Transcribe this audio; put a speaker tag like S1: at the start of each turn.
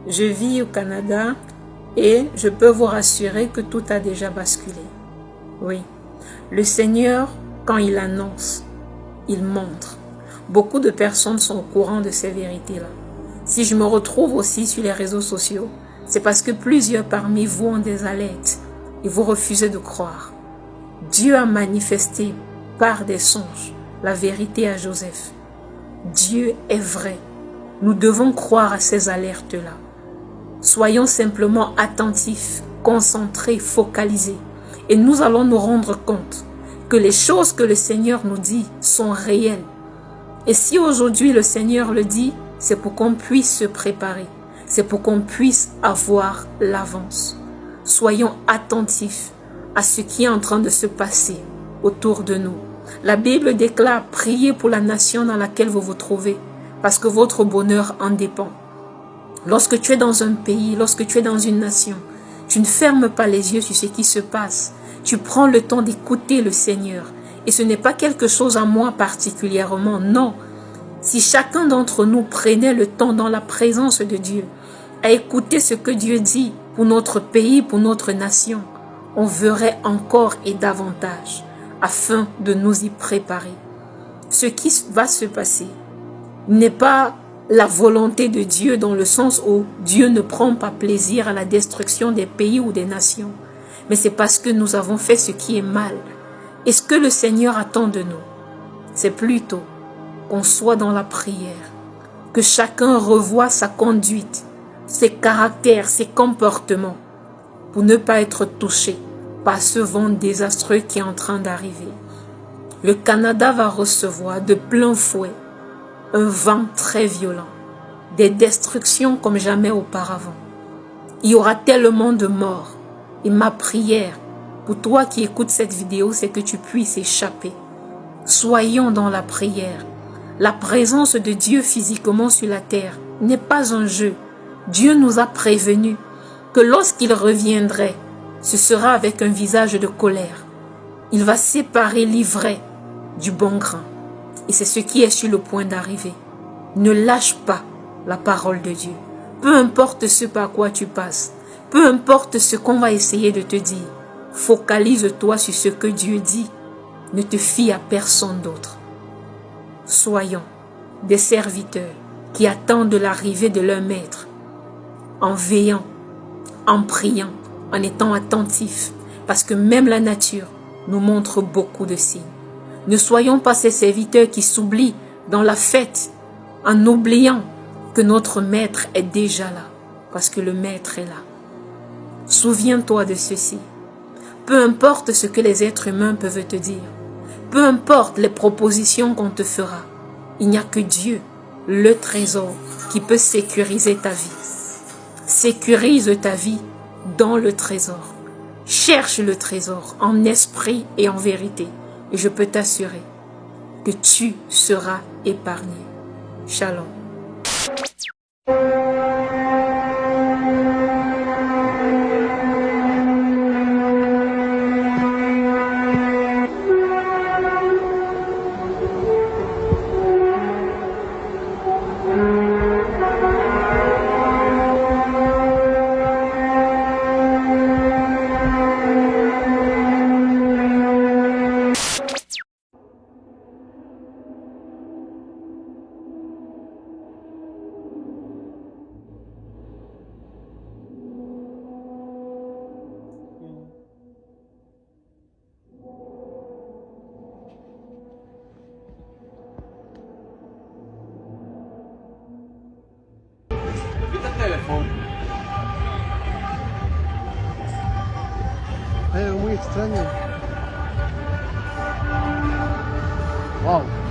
S1: Je vis au Canada et je peux vous rassurer que tout a déjà basculé. Oui, le Seigneur, quand il annonce, il montre. Beaucoup de personnes sont au courant de ces vérités-là. Si je me retrouve aussi sur les réseaux sociaux, c'est parce que plusieurs parmi vous ont des alertes et vous refusez de croire. Dieu a manifesté par des songes la vérité à Joseph. Dieu est vrai. Nous devons croire à ces alertes-là. Soyons simplement attentifs, concentrés, focalisés. Et nous allons nous rendre compte que les choses que le Seigneur nous dit sont réelles. Et si aujourd'hui le Seigneur le dit, c'est pour qu'on puisse se préparer. C'est pour qu'on puisse avoir l'avance. Soyons attentifs à ce qui est en train de se passer autour de nous. La Bible déclare: priez pour la nation dans laquelle vous vous trouvez, parce que votre bonheur en dépend. Lorsque tu es dans un pays, lorsque tu es dans une nation, tu ne fermes pas les yeux sur ce qui se passe. Tu prends le temps d'écouter le Seigneur. Et ce n'est pas quelque chose à moi particulièrement, non. Si chacun d'entre nous prenait le temps dans la présence de Dieu, à écouter ce que Dieu dit pour notre pays, pour notre nation, on verrait encore et davantage afin de nous y préparer. Ce qui va se passer n'est pas la volonté de Dieu dans le sens où Dieu ne prend pas plaisir à la destruction des pays ou des nations, mais c'est parce que nous avons fait ce qui est mal. Et ce que le Seigneur attend de nous, c'est plutôt qu'on soit dans la prière, que chacun revoie sa conduite, ses caractères, ses comportements, pour ne pas être touché par ce vent désastreux qui est en train d'arriver. Le Canada va recevoir de plein fouet un vent très violent, des destructions comme jamais auparavant. Il y aura tellement de morts. Et ma prière pour toi qui écoutes cette vidéo, c'est que tu puisses échapper. Soyons dans la prière. La présence de Dieu physiquement sur la terre n'est pas un jeu. Dieu nous a prévenus que lorsqu'il reviendrait, ce sera avec un visage de colère. Il va séparer l'ivraie du bon grain. Et c'est ce qui est sur le point d'arriver. Ne lâche pas la parole de Dieu. Peu importe ce par quoi tu passes, peu importe ce qu'on va essayer de te dire, focalise-toi sur ce que Dieu dit. Ne te fie à personne d'autre. Soyons des serviteurs qui attendent l'arrivée de leur maître, en veillant, en priant, en étant attentifs, parce que même la nature nous montre beaucoup de signes. Ne soyons pas ces serviteurs qui s'oublient dans la fête, en oubliant que notre maître est déjà là, parce que le maître est là. Souviens-toi de ceci. Peu importe ce que les êtres humains peuvent te dire, peu importe les propositions qu'on te fera, il n'y a que Dieu, le trésor, qui peut sécuriser ta vie. Sécurise ta vie dans le trésor. Cherche le trésor en esprit et en vérité. Et je peux t'assurer que tu seras épargné. Shalom.
S2: Telefon.
S3: Es muy extraño. Wow.